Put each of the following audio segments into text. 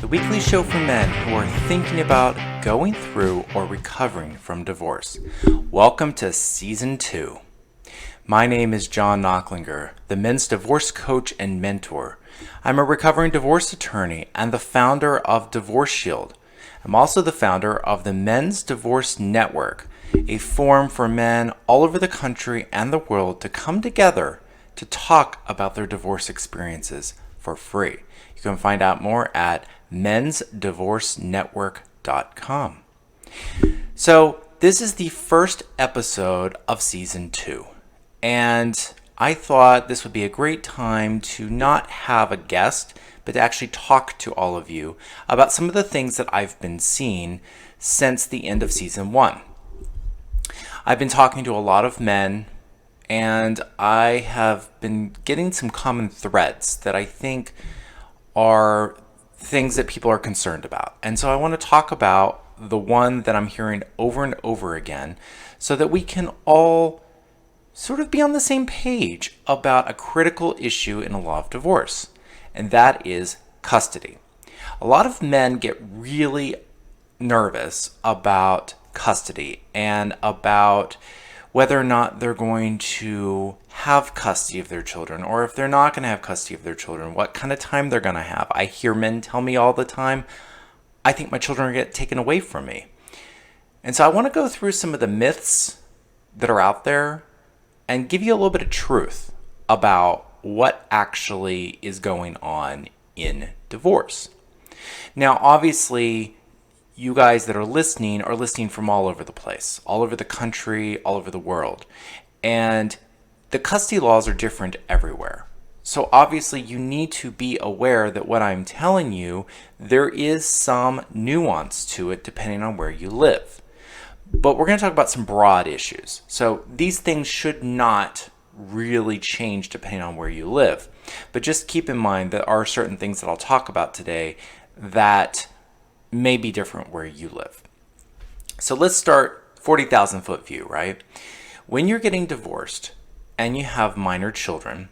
weekly show for men who are thinking about going through or recovering from divorce. Welcome to Season 2. My name is John Knocklinger, the men's divorce coach and mentor. I'm a recovering divorce attorney and the founder of Divorce Shield. I'm also the founder of the Men's Divorce Network, a forum for men all over the country and the world to come together to talk about their divorce experiences for free. You can find out more at mensdivorcenetwork.com. So this is the first episode of Season 2, and I thought this would be a great time to not have a guest, but to actually talk to all of you about some of the things that I've been seeing since the end of Season 1. I've been talking to a lot of men, and I have been getting some common threads that I think are things that people are concerned about. And so I want to talk about the one that I'm hearing over and over again so that we can all sort of be on the same page about a critical issue in a law of divorce, and that is custody. A lot of men get really nervous about custody and about whether or not they're going to have custody of their children, or if they're not going to have custody of their children, what kind of time they're going to have. I hear men tell me all the time, I think my children are going to get taken away from me. And so I want to go through some of the myths that are out there and give you a little bit of truth about what actually is going on in divorce. Now, obviously, you guys that are listening from all over the place, all over the country, all over the world. And the custody laws are different everywhere. So obviously you need to be aware that what I'm telling you, there is some nuance to it depending on where you live. But we're going to talk about some broad issues. So these things should not really change depending on where you live. But just keep in mind that there are certain things that I'll talk about today that may be different where you live. So let's start 40,000 foot view, right? When you're getting divorced and you have minor children,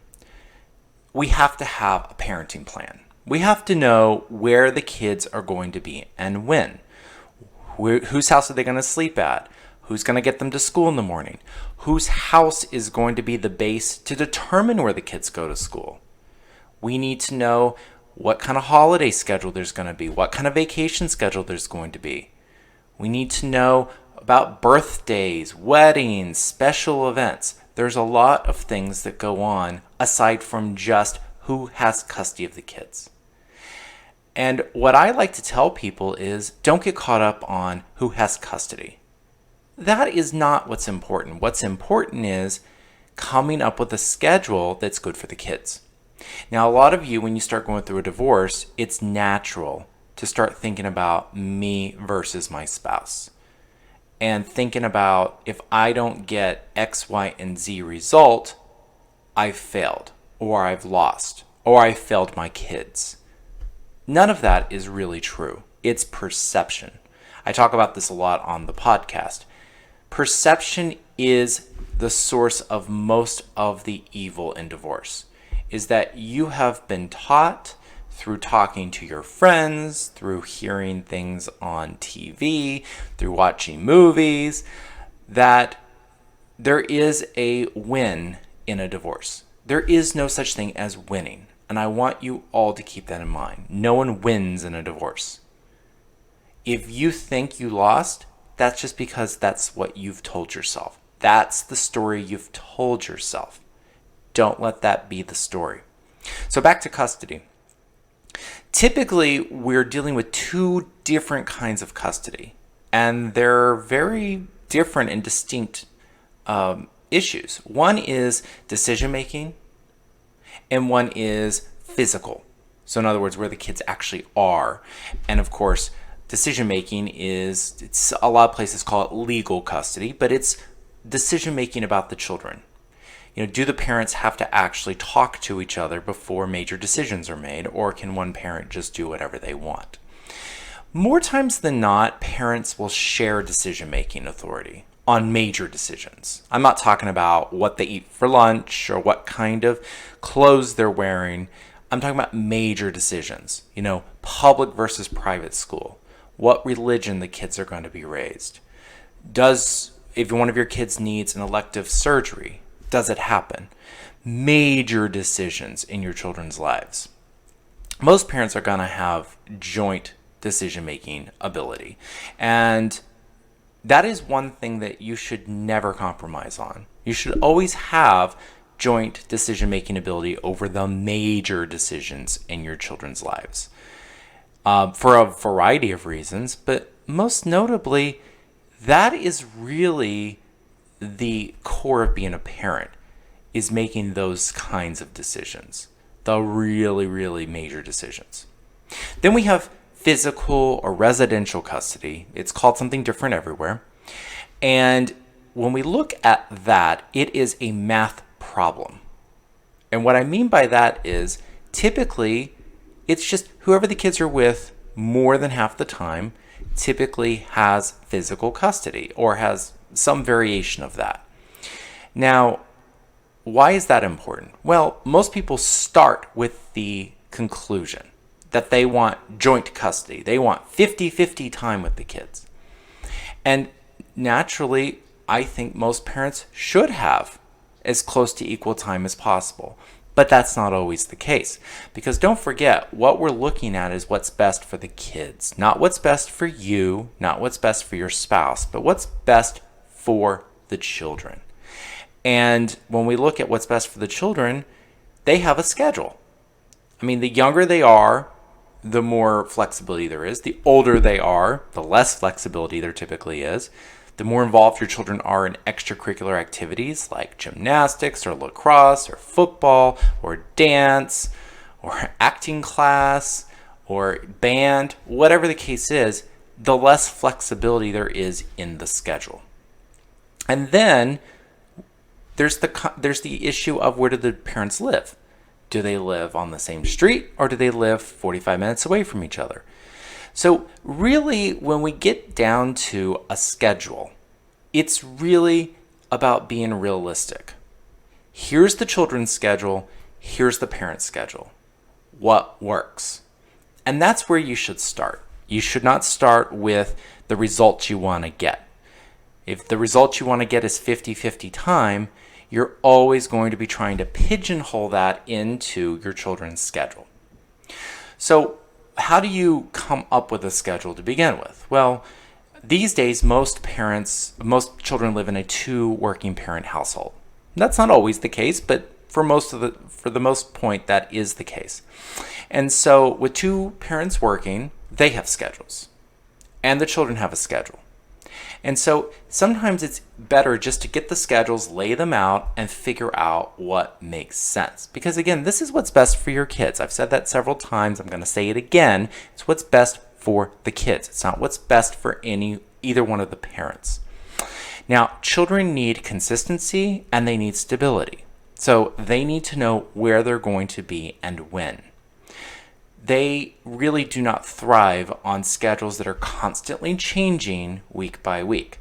we have to have a parenting plan. We have to know where the kids are going to be and when. Whose house are they going to sleep at? Who's going to get them to school in the morning? Whose house is going to be the base to determine where the kids go to school? We need to know what kind of holiday schedule there's going to be, what kind of vacation schedule there's going to be. We need to know about birthdays, weddings, special events. There's a lot of things that go on aside from just who has custody of the kids. And what I like to tell people is don't get caught up on who has custody. That is not what's important. What's important is coming up with a schedule that's good for the kids. Now, a lot of you, when you start going through a divorce, it's natural to start thinking about me versus my spouse. And thinking about if I don't get X, Y, and Z result, I've failed, or I've lost, or I failed my kids. None of that is really true. It's perception. I talk about this a lot on the podcast. Perception is the source of most of the evil in divorce. Is that you have been taught through talking to your friends, through hearing things on TV, through watching movies, that there is a win in a divorce. There is no such thing as winning. And I want you all to keep that in mind. No one wins in a divorce. If you think you lost, that's just because that's what you've told yourself. That's the story you've told yourself. Don't let that be the story. So back to custody. Typically, we're dealing with two different kinds of custody, and they're very different and distinct issues. One is decision-making, and one is physical. So in other words, where the kids actually are. And of course, decision-making it's a lot of places call it legal custody, but it's decision-making about the children. Do the parents have to actually talk to each other before major decisions are made, or can one parent just do whatever they want? More times than not, parents will share decision-making authority on major decisions. I'm not talking about what they eat for lunch or what kind of clothes they're wearing. I'm talking about major decisions, public versus private school, what religion the kids are going to be raised. If one of your kids needs an elective surgery, does it happen? Major decisions in your children's lives. Most parents are going to have joint decision-making ability. And that is one thing that you should never compromise on. You should always have joint decision-making ability over the major decisions in your children's lives. For a variety of reasons, but most notably, that is really the core of being a parent, is making those kinds of decisions, the really, really major decisions. Then we have physical or residential custody. It's called something different everywhere. And when we look at that, it is a math problem. And what I mean by that is typically it's just whoever the kids are with more than half the time typically has physical custody or has some variation of that. Now, why is that important? Well, most people start with the conclusion that they want joint custody. They want 50-50 time with the kids. And naturally, I think most parents should have as close to equal time as possible. But that's not always the case. Because don't forget, what we're looking at is what's best for the kids. Not what's best for you, not what's best for your spouse, but what's best for the children. And when we look at what's best for the children, they have a schedule. I mean, the younger they are, the more flexibility there is. The older they are, the less flexibility there typically is. The more involved your children are in extracurricular activities like gymnastics or lacrosse or football or dance or acting class or band, whatever the case is, the less flexibility there is in the schedule. And then there's the issue of where do the parents live? Do they live on the same street or do they live 45 minutes away from each other? So really, when we get down to a schedule, it's really about being realistic. Here's the children's schedule. Here's the parent's schedule. What works? And that's where you should start. You should not start with the results you want to get. If the result you want to get is 50-50 time, you're always going to be trying to pigeonhole that into your children's schedule. So how do you come up with a schedule to begin with? Well, these days, most children live in a 2 working parent household. That's not always the case, but for the most point, that is the case. And so with 2 parents working, they have schedules, and the children have a schedule. And so sometimes it's better just to get the schedules, lay them out, and figure out what makes sense. Because again, this is what's best for your kids. I've said that several times. I'm going to say it again. It's what's best for the kids. It's not what's best for either one of the parents. Now, children need consistency and they need stability. So they need to know where they're going to be and when. They really do not thrive on schedules that are constantly changing week by week.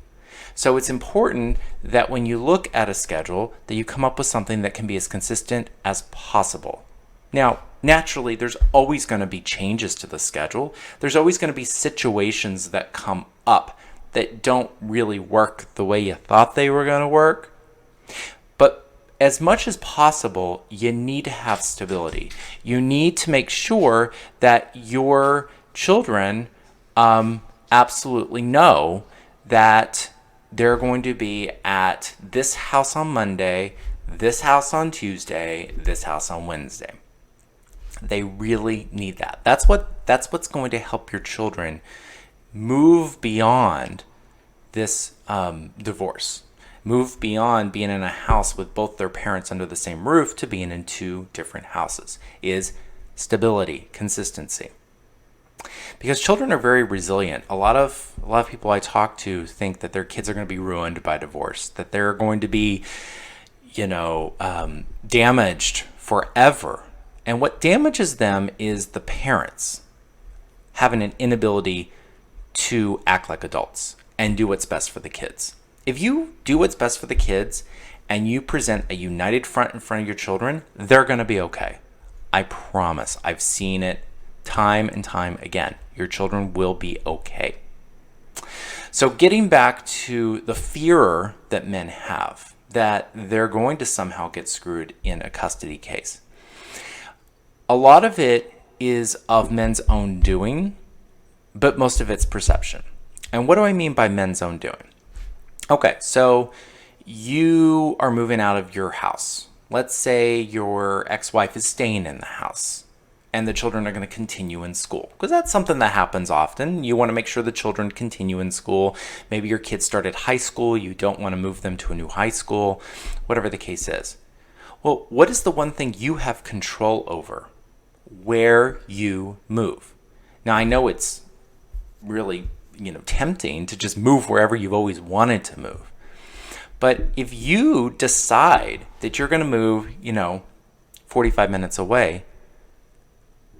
So it's important that when you look at a schedule, that you come up with something that can be as consistent as possible. Now, naturally, there's always going to be changes to the schedule. There's always going to be situations that come up that don't really work the way you thought they were going to work. But as much as possible, you need to have stability. You need to make sure that your children absolutely know that they're going to be at this house on Monday, this house on Tuesday, this house on Wednesday. They really need that. That's what's going to help your children move beyond this divorce. Move beyond being in a house with both their parents under the same roof to being in 2 different houses, is stability, consistency. Because children are very resilient. A lot of people I talk to think that their kids are going to be ruined by divorce, that they're going to be, damaged forever. And what damages them is the parents having an inability to act like adults and do what's best for the kids. If you do what's best for the kids and you present a united front in front of your children, they're going to be okay. I promise. I've seen it time and time again. Your children will be okay. So getting back to the fear that men have, that they're going to somehow get screwed in a custody case. A lot of it is of men's own doing, but most of it's perception. And what do I mean by men's own doing? Okay, so you are moving out of your house. Let's say your ex-wife is staying in the house and the children are going to continue in school, because that's something that happens often. You want to make sure the children continue in school. Maybe your kids started high school. You don't want to move them to a new high school, whatever the case is. Well, what is the one thing you have control over? Where you move. Now, I know it's really, tempting to just move wherever you've always wanted to move. But if you decide that you're going to move, 45 minutes away,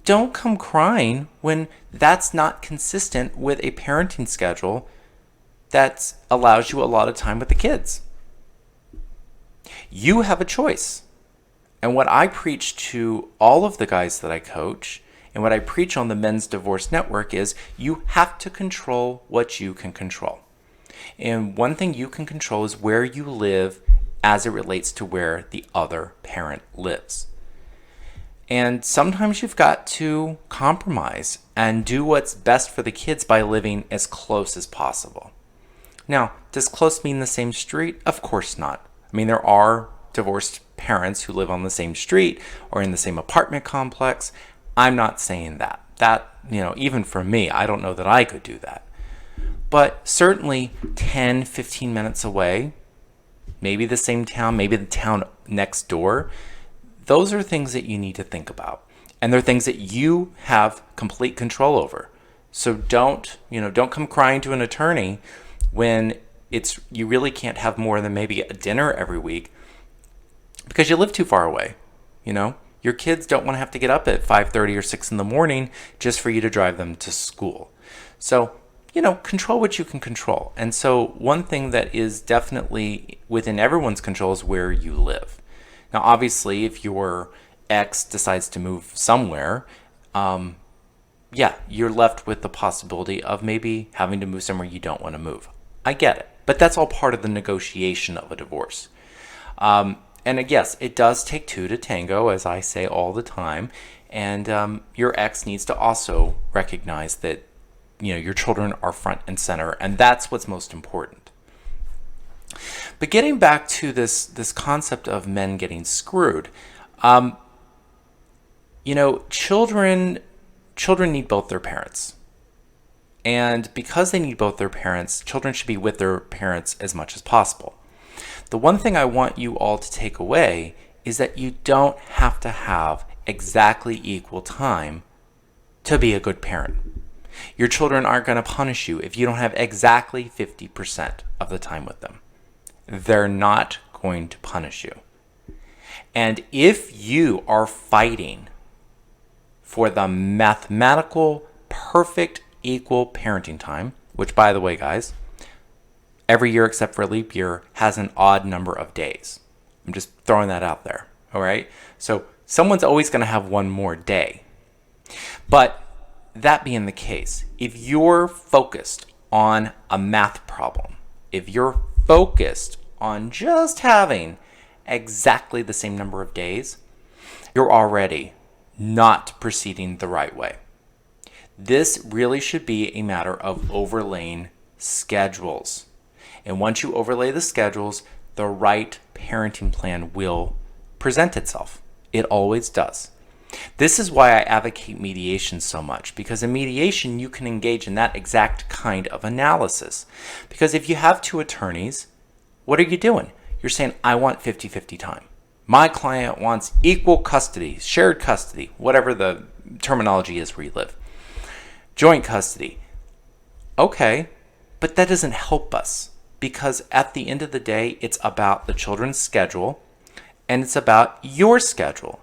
don't come crying when that's not consistent with a parenting schedule that allows you a lot of time with the kids. You have a choice. And what I preach to all of the guys that I coach, and what I preach on the Men's Divorce Network, is you have to control what you can control. And one thing you can control is where you live as it relates to where the other parent lives. And sometimes you've got to compromise and do what's best for the kids by living as close as possible. Now, does close mean the same street? Of course not. I mean, there are divorced parents who live on the same street or in the same apartment complex. I'm not saying that. Even for me, I don't know that I could do that. But certainly 10, 15 minutes away, maybe the same town, maybe the town next door, those are things that you need to think about. And they're things that you have complete control over. So don't come crying to an attorney when you really can't have more than maybe a dinner every week because you live too far away. Your kids don't want to have to get up at 5:30 or 6 in the morning just for you to drive them to school. So, control what you can control. And so one thing that is definitely within everyone's control is where you live. Now, obviously, if your ex decides to move somewhere, you're left with the possibility of maybe having to move somewhere you don't want to move. I get it. But that's all part of the negotiation of a divorce. And yes, it does take two to tango, as I say all the time. And your ex needs to also recognize that, your children are front and center. And that's what's most important. But getting back to this concept of men getting screwed, children need both their parents. And because they need both their parents, children should be with their parents as much as possible. The one thing I want you all to take away is that you don't have to have exactly equal time to be a good parent. Your children aren't going to punish you if you don't have exactly 50% of the time with them. They're not going to punish you. And if you are fighting for the mathematical, perfect, equal parenting time, which, by the way, guys, every year except for a leap year has an odd number of days. I'm just throwing that out there, all right? So someone's always going to have one more day. But that being the case, if you're focused on a math problem, if you're focused on just having exactly the same number of days, you're already not proceeding the right way. This really should be a matter of overlaying schedules. And once you overlay the schedules, the right parenting plan will present itself. It always does. This is why I advocate mediation so much, because in mediation, you can engage in that exact kind of analysis. Because if you have two attorneys, what are you doing? You're saying, I want 50-50 time. My client wants equal custody, shared custody, whatever the terminology is where you live. Joint custody. Okay, but that doesn't help us, because at the end of the day, it's about the children's schedule, and it's about your schedule.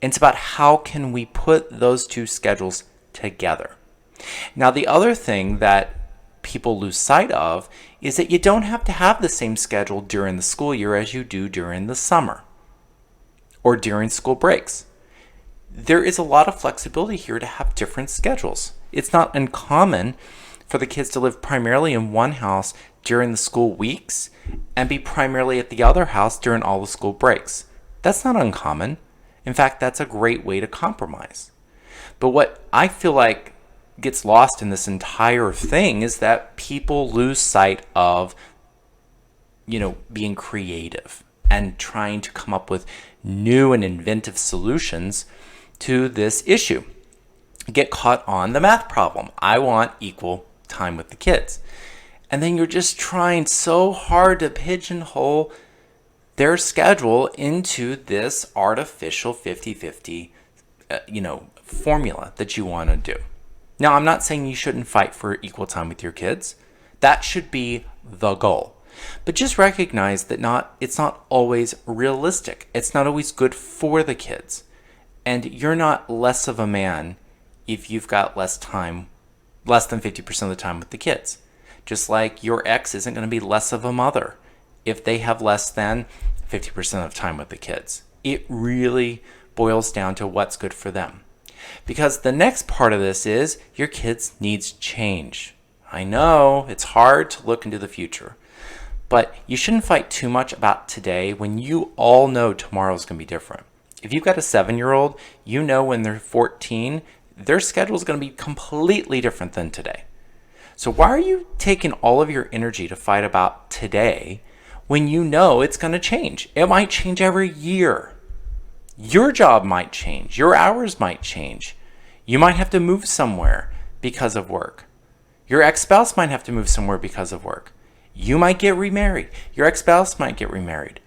It's about how can we put those two schedules together. Now, the other thing that people lose sight of is that you don't have to have the same schedule during the school year as you do during the summer or during school breaks. there is a lot of flexibility here to have different schedules. It's not uncommon for the kids to live primarily in one house during the school weeks and be primarily at the other house during all the school breaks. That's not uncommon. In fact, that's a great way to compromise. But what I feel like gets lost in this entire thing is that people lose sight of, being creative and trying to come up with new and inventive solutions to this issue. Get caught on the math problem. I want equal time with the kids. And then you're just trying so hard to pigeonhole their schedule into this artificial 50-50, formula that you want to do. Now, I'm not saying you shouldn't fight for equal time with your kids. That should be the goal. But just recognize that it's not always realistic. It's not always good for the kids. And you're not less of a man if you've got less than 50% of the time with the kids. Just like your ex isn't going to be less of a mother if they have less than 50% of time with the kids. It really boils down to what's good for them. Because the next part of this is your kids' needs change. I know it's hard to look into the future, but you shouldn't fight too much about today when you all know tomorrow's going to be different. If you've got a 7-year-old, you know when they're 14, their schedule is going to be completely different than today. So why are you taking all of your energy to fight about today when you know it's going to change? It might change every year. Your job might change. Your hours might change. You might have to move somewhere because of work. Your ex-spouse might have to move somewhere because of work. You might get remarried. Your ex-spouse might get remarried.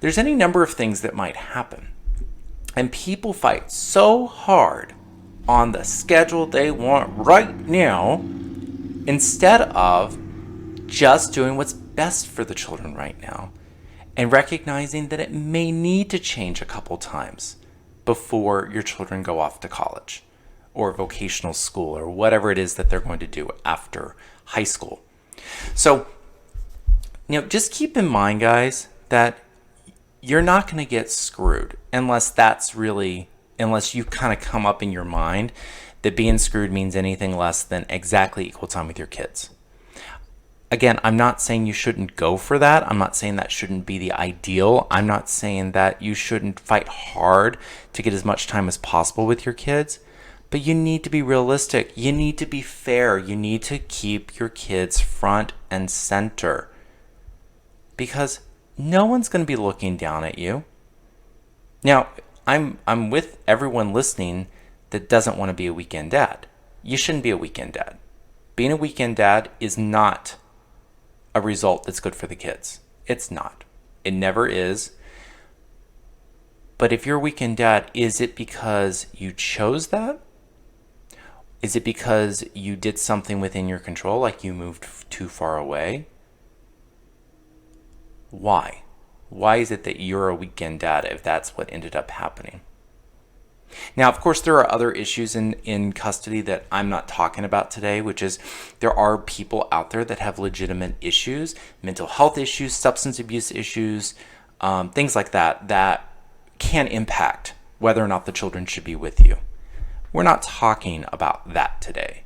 There's any number of things that might happen. And people fight so hard on the schedule they want right now instead of just doing what's best for the children right now and recognizing that it may need to change a couple times before your children go off to college or vocational school or whatever it is that they're going to do after high school. So, just keep in mind, guys, that you're not going to get screwed unless you kind of come up in your mind that being screwed means anything less than exactly equal time with your kids. Again, I'm not saying you shouldn't go for that. I'm not saying that shouldn't be the ideal. I'm not saying that you shouldn't fight hard to get as much time as possible with your kids. But you need to be realistic. You need to be fair. You need to keep your kids front and center. Because no one's going to be looking down at you. Now, I'm with everyone listening that doesn't want to be a weekend dad. You shouldn't be a weekend dad. Being a weekend dad is not a result that's good for the kids. It's not. It never is. But if you're a weekend dad, is it because you chose that? Is it because you did something within your control, like you moved too far away? Why? Why is it that you're a weekend dad if that's what ended up happening? Now, of course, there are other issues in custody that I'm not talking about today, which is there are people out there that have legitimate issues, mental health issues, substance abuse issues, things like that can impact whether or not the children should be with you. We're not talking about that today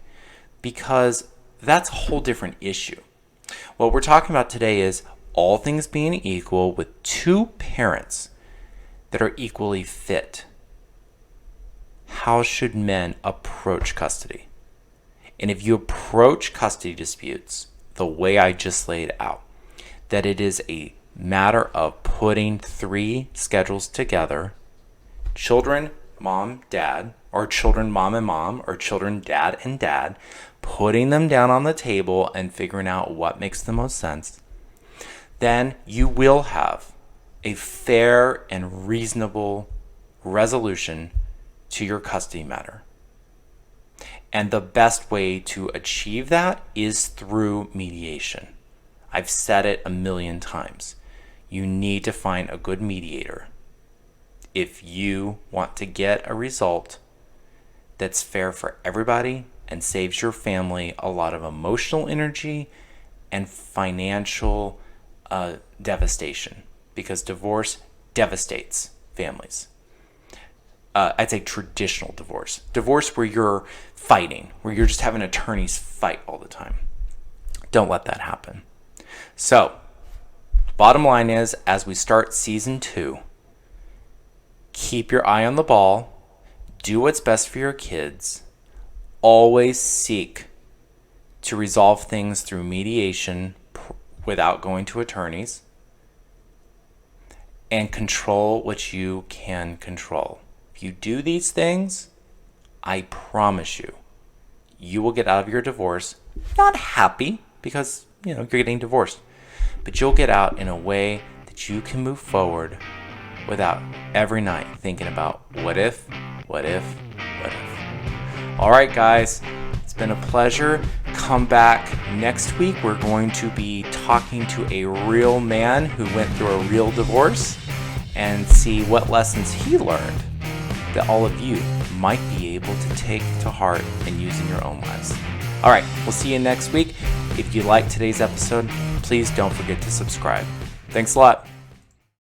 because that's a whole different issue. What we're talking about today is all things being equal with two parents that are equally fit. How should men approach custody? And if you approach custody disputes the way I just laid out, that it is a matter of putting 3 schedules together, children, mom, dad, or children, mom and mom, or children, dad and dad, putting them down on the table and figuring out what makes the most sense, then you will have a fair and reasonable resolution to your custody matter. And the best way to achieve that is through mediation. I've said it a million times. You need to find a good mediator if you want to get a result that's fair for everybody and saves your family a lot of emotional energy and financial devastation, because divorce devastates families. I'd say traditional divorce. Divorce where you're fighting, where you're just having attorneys fight all the time. Don't let that happen. So, bottom line is, as we start season 2, keep your eye on the ball, do what's best for your kids, always seek to resolve things through mediation without going to attorneys, and control what you can control. If you do these things, I promise you, you will get out of your divorce not happy because, you're getting divorced, but you'll get out in a way that you can move forward without every night thinking about what if. All right, guys, it's been a pleasure. Come back next week. We're going to be talking to a real man who went through a real divorce and see what lessons he learned that all of you might be able to take to heart and use in your own lives. All right, we'll see you next week. If you liked today's episode, please don't forget to subscribe. Thanks a lot.